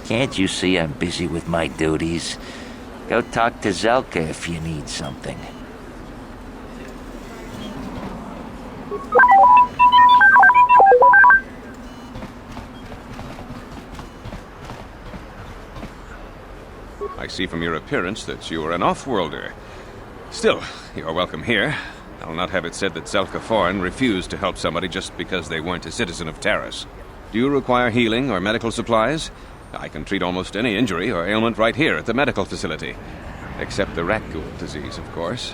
Can't you see I'm busy with my duties? Go talk to Zelka if you need something. I see from your appearance that you are an off-worlder. Still, you're welcome here. I'll not have it said that Zelka Foreign refused to help somebody just because they weren't a citizen of Terrace. Do you require healing or medical supplies? I can treat almost any injury or ailment right here at the medical facility. Except the rat ghoul disease, of course.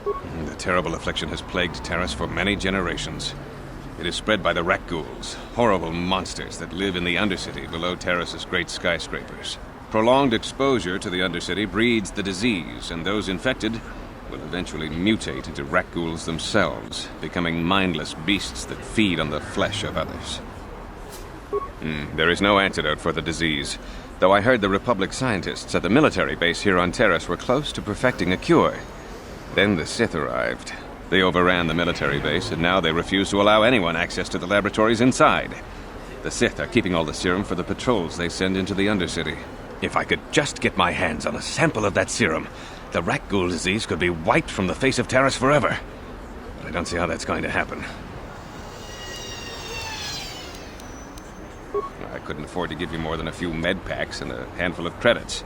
The terrible affliction has plagued Terrace for many generations. It is spread by the rat ghouls, horrible monsters that live in the Undercity below Terrace's great skyscrapers. Prolonged exposure to the Undercity breeds the disease, and those infected will eventually mutate into rat ghouls themselves, becoming mindless beasts that feed on the flesh of others. There is no antidote for the disease, though I heard the Republic scientists at the military base here on Terrace were close to perfecting a cure. Then the Sith arrived. They overran the military base, and now they refuse to allow anyone access to the laboratories inside. The Sith are keeping all the serum for the patrols they send into the Undercity. If I could just get my hands on a sample of that serum, the rat ghoul disease could be wiped from the face of Terrace forever. But I don't see how that's going to happen. I couldn't afford to give you more than a few med packs and a handful of credits.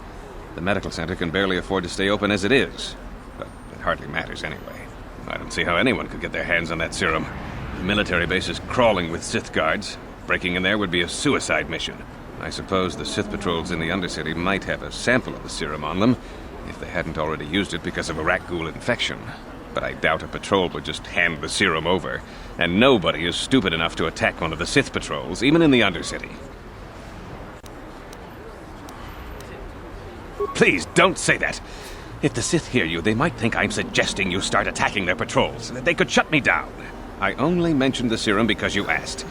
The medical center can barely afford to stay open as it is. But it hardly matters anyway. I don't see how anyone could get their hands on that serum. The military base is crawling with Sith guards. Breaking in there would be a suicide mission. I suppose the Sith patrols in the Undercity might have a sample of the serum on them, if they hadn't already used it because of a rat ghoul infection. But I doubt a patrol would just hand the serum over, and nobody is stupid enough to attack one of the Sith patrols, even in the Undercity. Please, don't say that! If the Sith hear you, they might think I'm suggesting you start attacking their patrols. They could shut me down. I only mentioned the serum because you asked.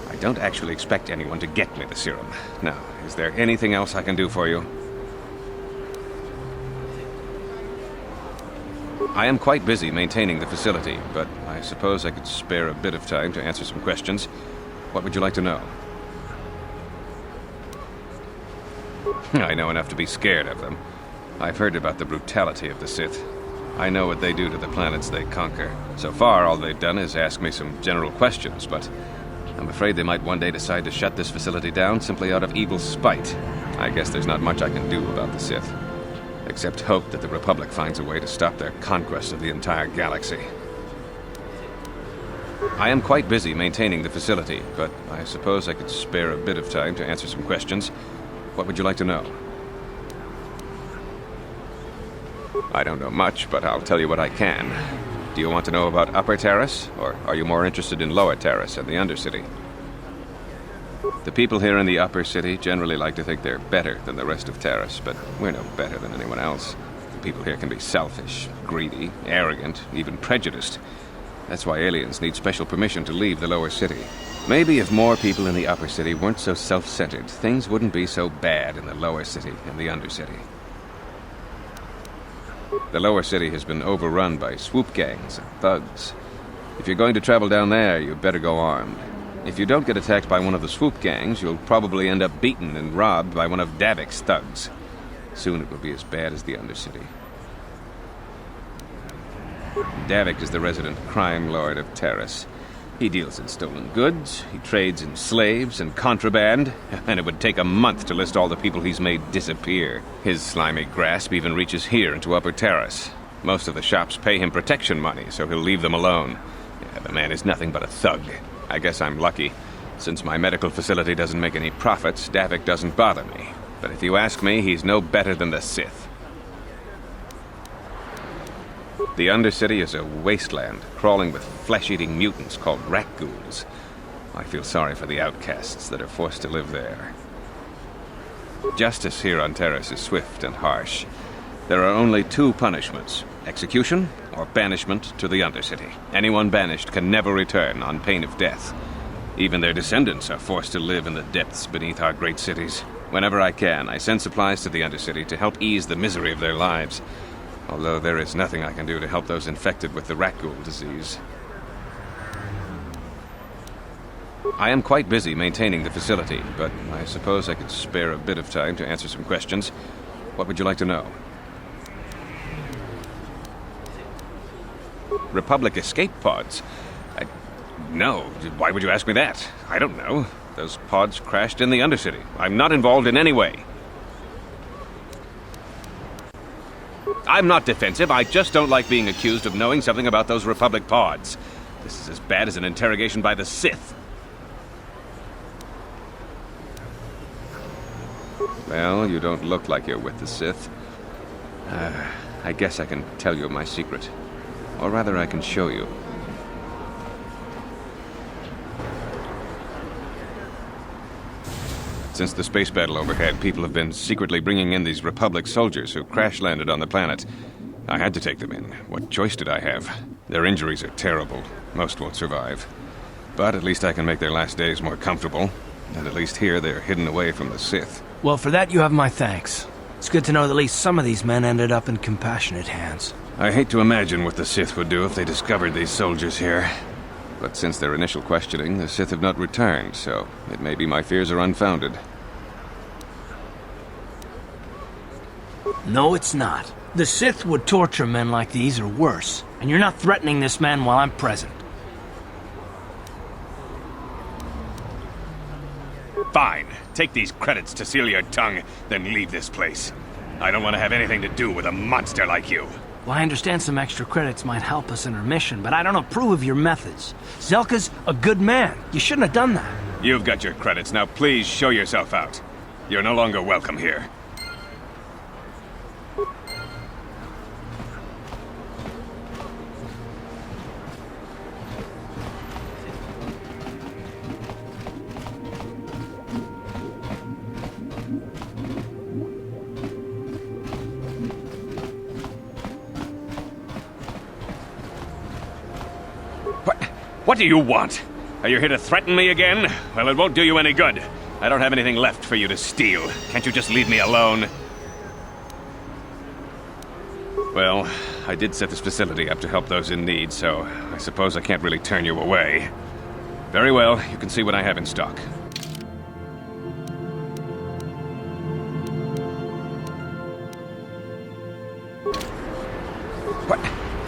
I don't actually expect anyone to get me the serum. Now, is there anything else I can do for you? I am quite busy maintaining the facility, but I suppose I could spare a bit of time to answer some questions. What would you like to know? I know enough to be scared of them. I've heard about the brutality of the Sith. I know what they do to the planets they conquer. So far, all they've done is ask me some general questions, but I'm afraid they might one day decide to shut this facility down simply out of evil spite. I guess there's not much I can do about the Sith, except hope that the Republic finds a way to stop their conquest of the entire galaxy. I am quite busy maintaining the facility, but I suppose I could spare a bit of time to answer some questions. What would you like to know? I don't know much, but I'll tell you what I can. Do you want to know about Upper Terrace, or are you more interested in Lower Terrace and the Undercity? The people here in the Upper City generally like to think they're better than the rest of Terrace, but we're no better than anyone else. The people here can be selfish, greedy, arrogant, even prejudiced. That's why aliens need special permission to leave the Lower City. Maybe if more people in the Upper City weren't so self-centered, things wouldn't be so bad in the Lower City and the Undercity. The Lower City has been overrun by swoop gangs and thugs. If you're going to travel down there, you'd better go armed. If you don't get attacked by one of the swoop gangs, you'll probably end up beaten and robbed by one of Davik's thugs. Soon it will be as bad as the Undercity. Davik is the resident crime lord of Terrace. He deals in stolen goods, he trades in slaves and contraband, and it would take a month to list all the people he's made disappear. His slimy grasp even reaches here into Upper Terrace. Most of the shops pay him protection money, so he'll leave them alone. Yeah, the man is nothing but a thug. I guess I'm lucky. Since my medical facility doesn't make any profits, Davik doesn't bother me. But if you ask me, he's no better than the Sith. The Undercity is a wasteland, crawling with flesh-eating mutants called rat ghouls. I feel sorry for the outcasts that are forced to live there. Justice here on Terrace is swift and harsh. There are only two punishments: execution or banishment to the Undercity. Anyone banished can never return on pain of death. Even their descendants are forced to live in the depths beneath our great cities. Whenever I can, I send supplies to the Undercity to help ease the misery of their lives. Although there is nothing I can do to help those infected with the rat ghoul disease. I am quite busy maintaining the facility, but I suppose I could spare a bit of time to answer some questions. What would you like to know? Republic escape pods? No. Why would you ask me that? I don't know. Those pods crashed in the Undercity. I'm not involved in any way. I'm not defensive. I just don't like being accused of knowing something about those Republic pods. This is as bad as an interrogation by the Sith. Well, you don't look like you're with the Sith. I guess I can tell you my secret. Or rather, I can show you. Since the space battle overhead, people have been secretly bringing in these Republic soldiers who crash-landed on the planet. I had to take them in. What choice did I have? Their injuries are terrible. Most won't survive. But at least I can make their last days more comfortable. And at least here, they're hidden away from the Sith. Well, for that you have my thanks. It's good to know that at least some of these men ended up in compassionate hands. I hate to imagine what the Sith would do if they discovered these soldiers here. But since their initial questioning, the Sith have not returned, so it may be my fears are unfounded. No, it's not. The Sith would torture men like these or worse, and you're not threatening this man while I'm present. Fine. Take these credits to seal your tongue, then leave this place. I don't want to have anything to do with a monster like you. Well, I understand some extra credits might help us in our mission, but I don't approve of your methods. Zelka's a good man. You shouldn't have done that. You've got your credits. Now please show yourself out. You're no longer welcome here. What do you want? Are you here to threaten me again? Well, it won't do you any good. I don't have anything left for you to steal. Can't you just leave me alone? Well, I did set this facility up to help those in need, so I suppose I can't really turn you away. Very well, you can see what I have in stock.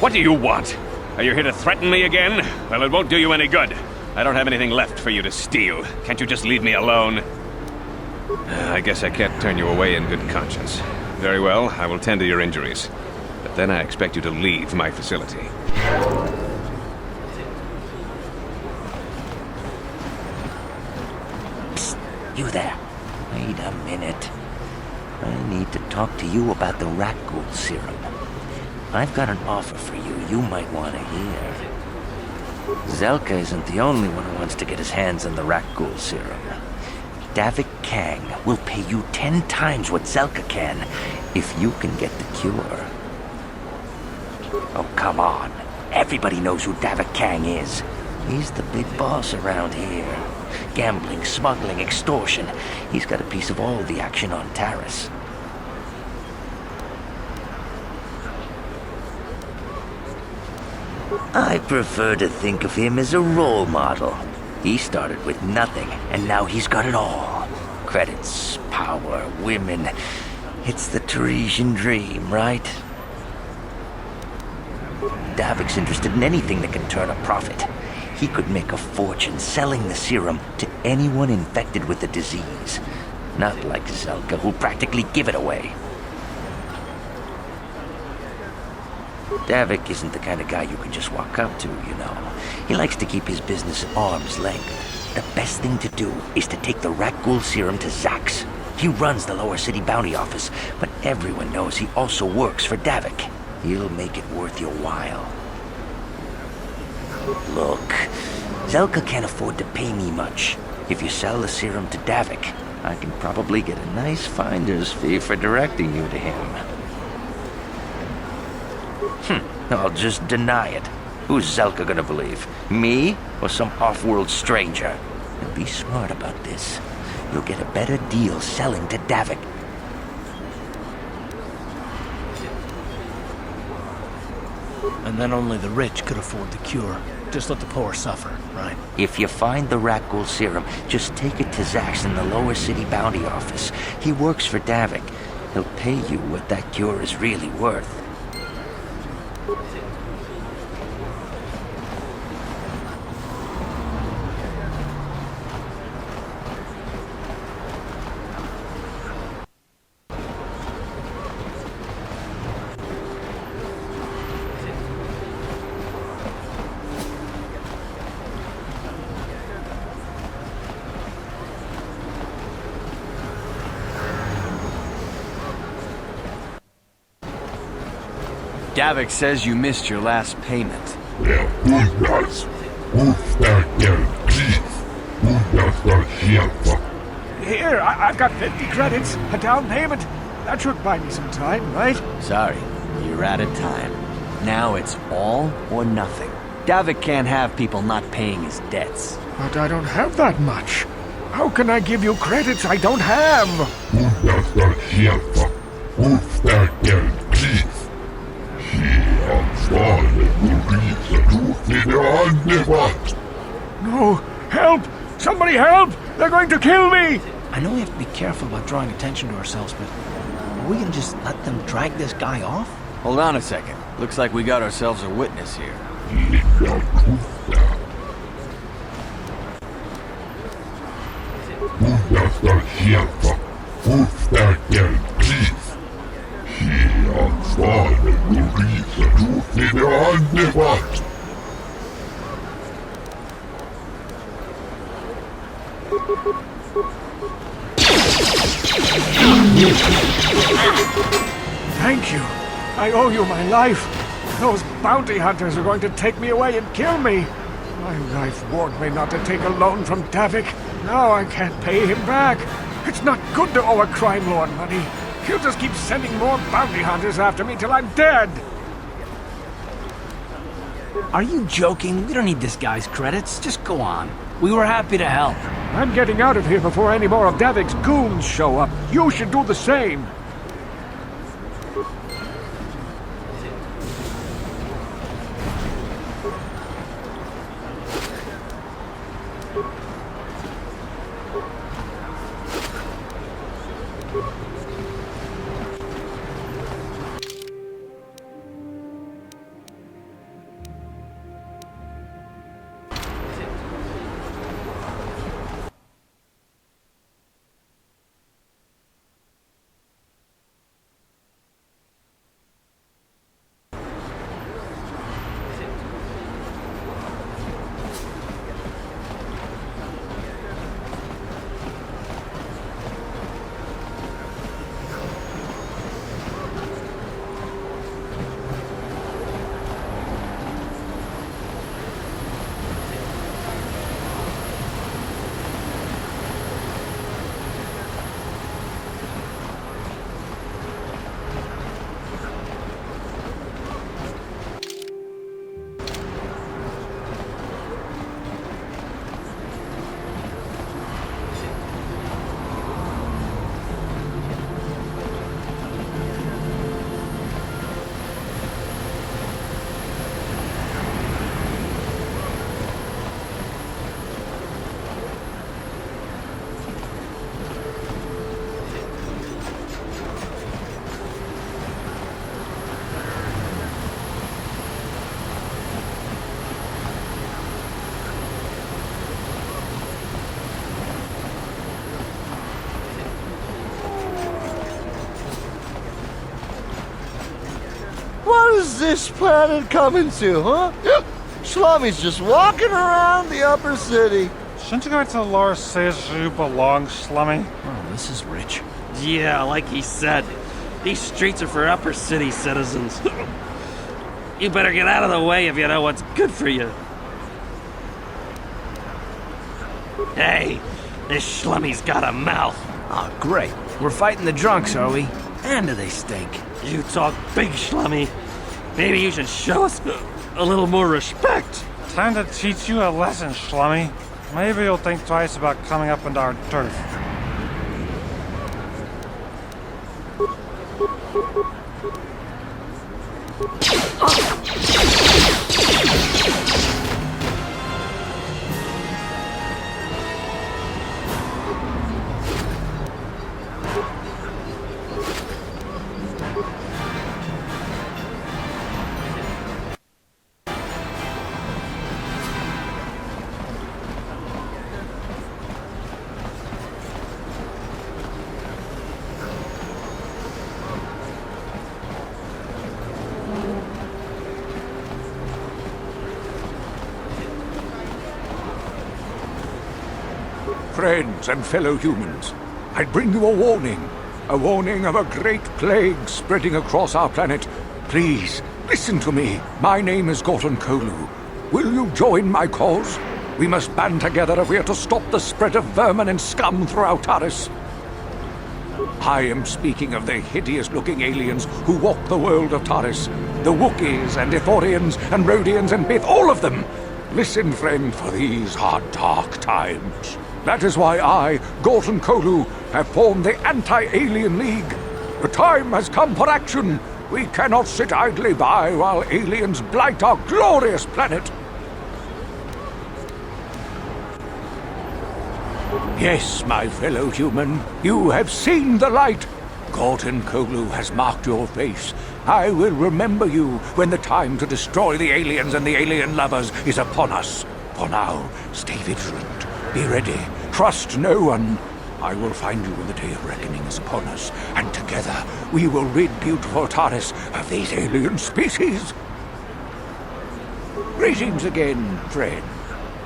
What do you want? Are you here to threaten me again? Well, it won't do you any good. I don't have anything left for you to steal. Can't you just leave me alone? I guess I can't turn you away in good conscience. Very well, I will tend to your injuries. But then I expect you to leave my facility. Psst, you there. Wait a minute. I need to talk to you about the rat ghoul serum. I've got an offer for you might want to hear. Zelka isn't the only one who wants to get his hands on the rat ghoul serum. Davik Kang will pay you 10 times what Zelka can if you can get the cure. Oh, come on. Everybody knows who Davik Kang is. He's the big boss around here. Gambling, smuggling, extortion. He's got a piece of all the action on Taris. I prefer to think of him as a role model. He started with nothing, and now he's got it all. Credits, power, women. It's the Tarisian dream, right? Davik's interested in anything that can turn a profit. He could make a fortune selling the serum to anyone infected with the disease. Not like Zelka, who'll practically give it away. Davik isn't the kind of guy you can just walk up to, you know. He likes to keep his business at arm's length. The best thing to do is to take the rat ghoul serum to Zax. He runs the Lower City Bounty Office, but everyone knows he also works for Davik. He'll make it worth your while. Look, Zelka can't afford to pay me much. If you sell the serum to Davik, I can probably get a nice finder's fee for directing you to him. I'll just deny it. Who's Zelka gonna believe? Me or some off-world stranger? And be smart about this. You'll get a better deal selling to Davik. And then only the rich could afford the cure. just let the poor suffer, right? If you find the rat ghoul serum, just take it to Zach's in the lower city bounty office. He works for Davik. He'll pay you what that cure is really worth. Davik says you missed your last payment. Here, I've got 50 credits, a down payment. That should buy me some time, right? Sorry, you're out of time. Now it's all or nothing. Davik can't have people not paying his debts. But I don't have that much. How can I give you credits I don't have? No! Help! Somebody help! They're going to kill me! I know we have to be careful about drawing attention to ourselves, but are we gonna just let them drag this guy off? Hold on a second. Looks like we got ourselves a witness here. Thank you. I owe you my life. Those bounty hunters are going to take me away and kill me. My life warned me not to take a loan from Davik. Now I can't pay him back. It's not good to owe a crime lord money. He'll just keep sending more bounty hunters after me till I'm dead. Are you joking? We don't need this guy's credits. Just go on. We were happy to help. I'm getting out of here before any more of Davik's goons show up. You should do the same. What is this planet coming to, huh? Slummy's just walking around the upper city. Shouldn't you go to the lower cities where you belong, Slummy? Oh, this is rich. Yeah, like he said, these streets are for upper city citizens. You better get out of the way if you know what's good for you. Hey, this Schlummy's got a mouth. Oh, great. We're fighting the drunks, are we? And do they stink? You talk big, Schlummy. Maybe you should show us a little more respect. Time to teach you a lesson, Slummy. Maybe you'll think twice about coming up into our turf. Friends and fellow humans, I bring you a warning of a great plague spreading across our planet. Please, listen to me. My name is Kotor. Will you join my cause? We must band together if we are to stop the spread of vermin and scum throughout Taris. I am speaking of the hideous-looking aliens who walk the world of Taris. The Wookiees and Ithorians and Rhodians and Bith, all of them. Listen, friend, for these are dark times. That is why I, Gorton Kolu, have formed the Anti-Alien League. The time has come for action. We cannot sit idly by while aliens blight our glorious planet. Yes, my fellow human, you have seen the light. Gorton Kolu has marked your face. I will remember you when the time to destroy the aliens and the alien lovers is upon us. For now, stay vigilant. Be ready. Trust no one. I will find you when the day of reckoning is upon us, and together we will rid beautiful Taris of these alien species. Greetings again, friend.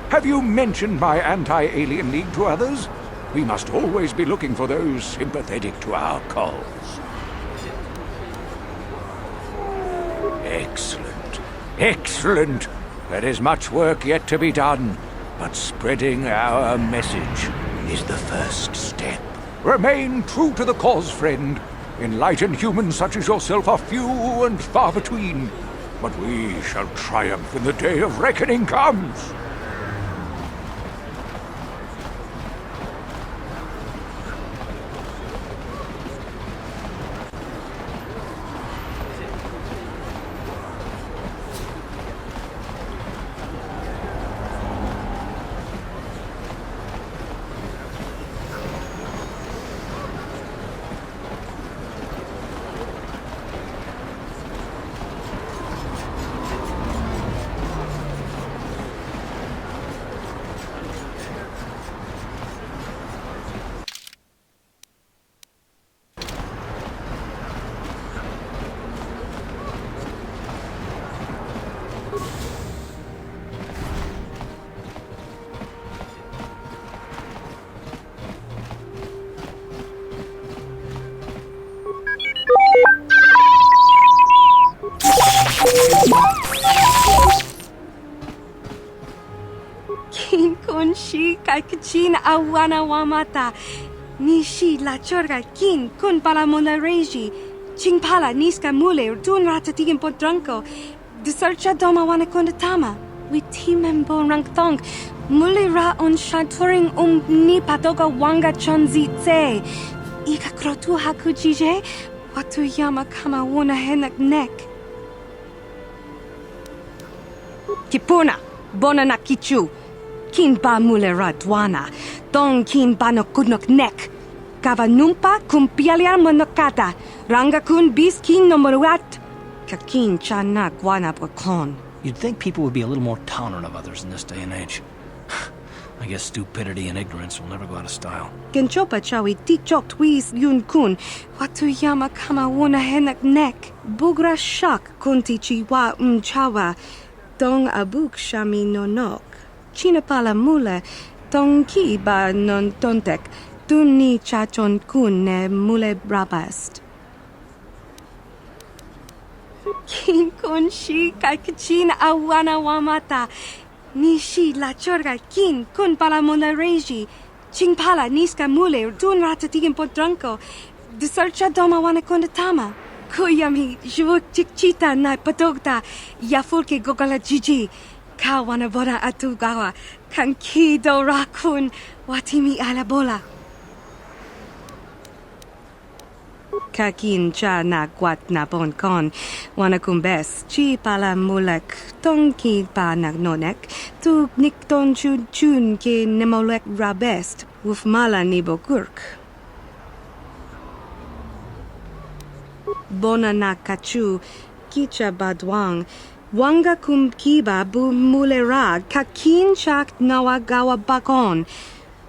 Have you mentioned my Anti-Alien League to others? We must always be looking for those sympathetic to our cause. Excellent. Excellent. There is much work yet to be done, but spreading our message is the first step. Remain true to the cause, friend. Enlightened humans such as yourself are few and far between, but we shall triumph when the day of reckoning comes. Shi kaikachin awana wamata. Nishi la chorga kin kun pala mola reji. Ching pala niska mule dun ratatigin potranko. Desercha doma wana kondatama. We team bon rank thong. Mule ra on shaturing ni patoga wanga chonzitse. Ika krotu hakujije. Watu yama kama wona henak nek. Kipuna. Bona na kichu. Kin ba mule radwana, dong kin ba no kudnok nek. Kava numpa kumpialia monokata, ranga kun bis kin no moruat. Kakin chana guana bwakon. You'd think people would be a little more tolerant of others in this day and age. I guess stupidity and ignorance will never go out of style. Genchopa chawi tichok twis yun kun, watu yama kama wona henak nek. Bugra shak kunti chiwa chawa, dong abuk shami no nok. China pala mule, tong ki ba non tontek, dun ni chachon kun ne mule brabast. Kin kun shi kaikachin awana wamata. Nishi la chorga kin kun pala mona reji. Ching pala niska mule dun ratatigin potranko. Desercha doma wana kondatama. Kuyami jvuk chikchita na patogta. Yafulke gogala jiji. Kawana bona atugawa, kankido rakun, watimi alabola. Kakin cha na guat na bon kon, wana kumbes, chi pala mulek, tonki pa nagnonek, tu nikton chun ke nemolek rabest, wuf mala nibo kurk. Bona na kachu, kicha badwang, Wanga kumkiba bu mulera kakin chak nawagawa bakon.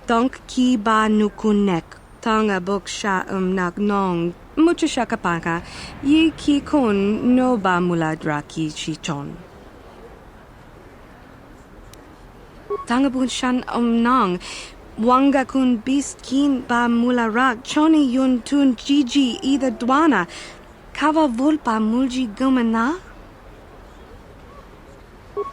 Donk ki ba nukunek. Tanga boksha nagnong. Mucha shakapaka. Yi ki kun no ba muladra ki chichon. Tanga bun shan nang. Wanga kun biskin ba mularak choni yun tun Gigi ida dwana. Kava volpa mulji gumana?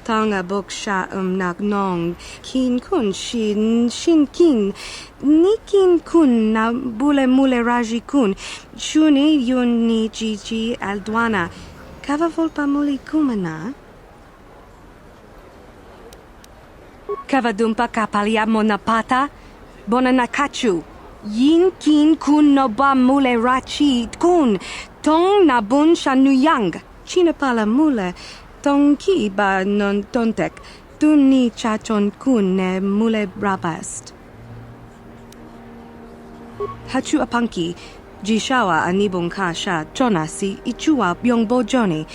Tanga boksha nagnong kin kun shin kin nikin kun na bule mule raji kun shuni yun ni Gigi aldwana. Kava volpa muli kumana? Kava dumpa kapalia monapata? Bona nakachu. Yin kin kun no ba mule rachi kun. Tong na bun shanuyang. China pala mule. Tong ki ba non tontek. Tun ni chachon kun ne mule rabast. Hachu apanki. Jishawa anibong kasha chonasi ichua byongbo joni.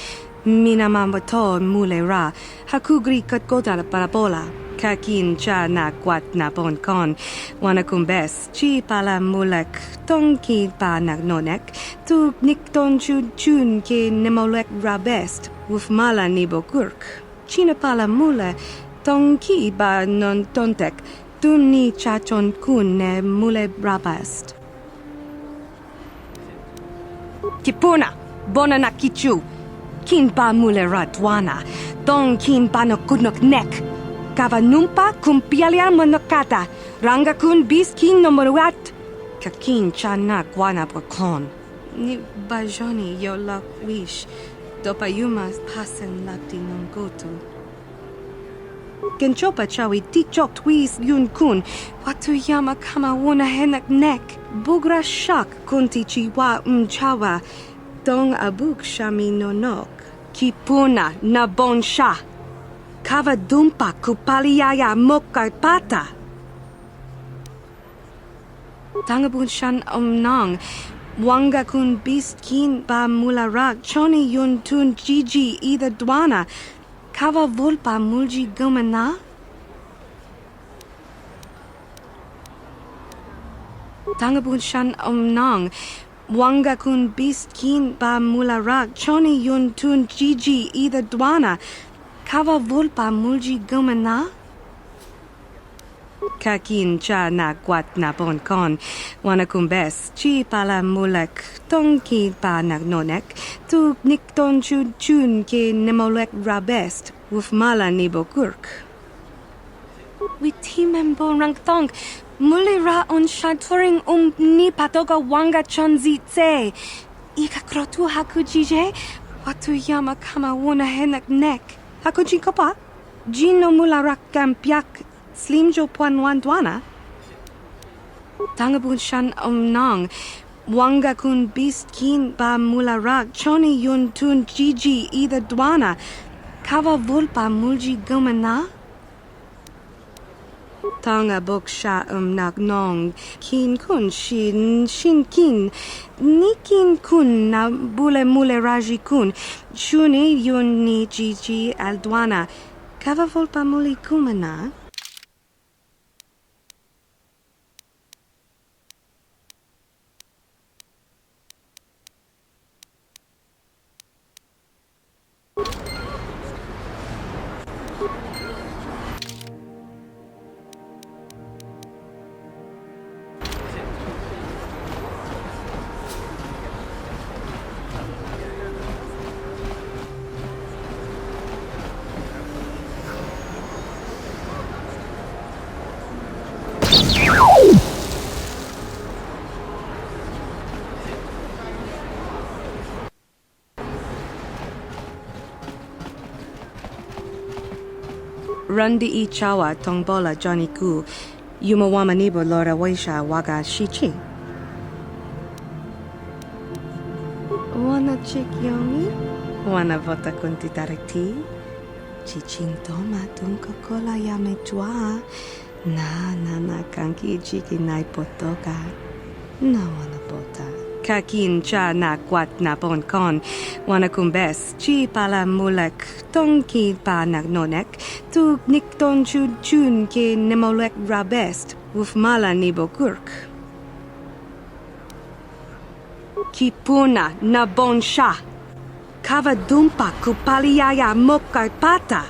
Minamambato mule ra. Hakugri katkoda parabola. Kakin cha na kwat na bon kon. Wanakumbes chi pala mulek. Tong ki pa nagnonek. Tu nikton chun ke nemolek rabest. Wuf mala nibo kurk. China pala mule. Tong ki ba non tontek. Tu ni chachon kun ne mule rabast. Kipuna, bona na kichu. Kin ba mule radwana. Tong kin ba no kunok nek. Kava numpa kumpialia monokata. Ranga kun bis kin no moruat. Kakin chana guana brakon. Ni bajoni yo la wish. Dopa yumas pasen lapti non goto. Genchopa chawi tikchok twis yun kun. Watu yama kama wuna henak nek. Bugra shak kunti chiwa chawa. Dong abuk shami nonok. Kipuna na bon sha. Kava dumpa kupaliaya mokarpata. Tangabun shan nang. Wanga kun biskin ba mularak choni yun tun Gigi ida dwana. Kava volpa mulji gumana? Tangabun shan nang. Wanga kun biskin ba mularak choni yun tun Gigi ida dwana. Kava volpa mulji gumana? Kakin cha na kwat na bon kon. Wanakumbes chi pala mulek. Tong ki pa nagnonek. Tu nikton chun ke nemolek rabest. Wuf mala nibo kurk. Witimembo rangtong. Muli ra on shaturing ni patoga wanga chonzi tse. Ika krotu haku jije. Watu yama kama wuna henak nek. Haku jinkopa? Jino mula rak kampiak. Slimjo puan wandwana? Tangabun shan nang. Wanga kun biskin ba mularak choni yun tun Gigi ida dwana. Kava volpa mulji gumana? Tanga boksha nagnong. Kin kun shin kin. Nikin kun na bule mule raji kun. Shuni yun ni Gigi aldwana. Kava volpa muli kumana? Rundi I chawa tongbola Johnny ku. Yumawama nibo lora waisha waga shichi. Wanna chick yomi? Wanna vota kunti tariti? Chichin toma tunka kola yame tua. Na kanki chiki nai potoka. Na wanna bota. Kakin cha na kwat na bon kon. Wanakumbes chi pala mulek. Tong ki pa nagnonek. Tu nikton chun ke nemolek rabest. Wuf mala nibo kurk. Kipuna na bon sha. Kava dumpa kupaliaya mokarpata.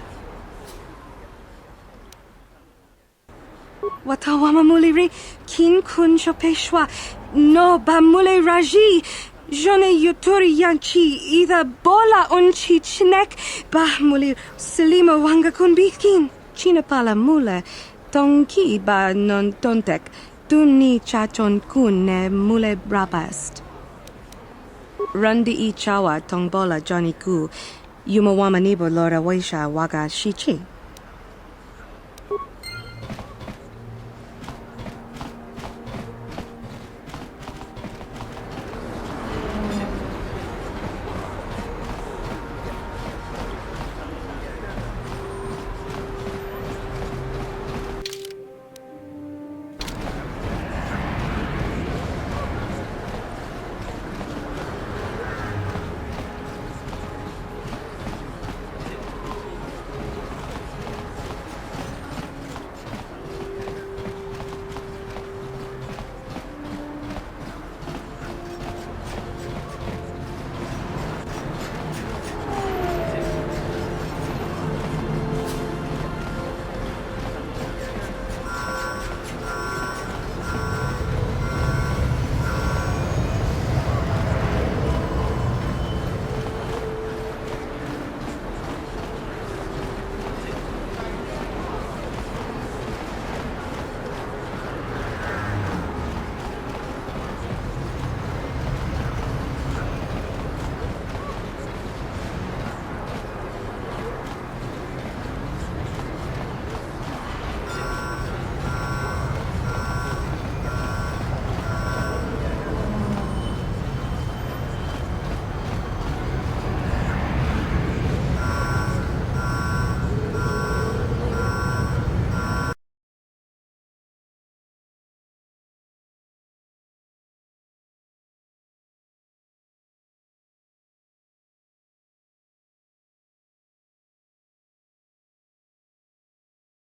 Watawama muliri kin kun chopeshwa no ba mule raji. Jone yuturi yanchi either bola unchi chinek ba muli selima wanga kun bikin. China pala mule tonki ba non tontek. Tunni chachon kun ne mule brapast. Rundi I chawa tongbola Johnny ku. Yumawama nibo lora waisha waga shichi.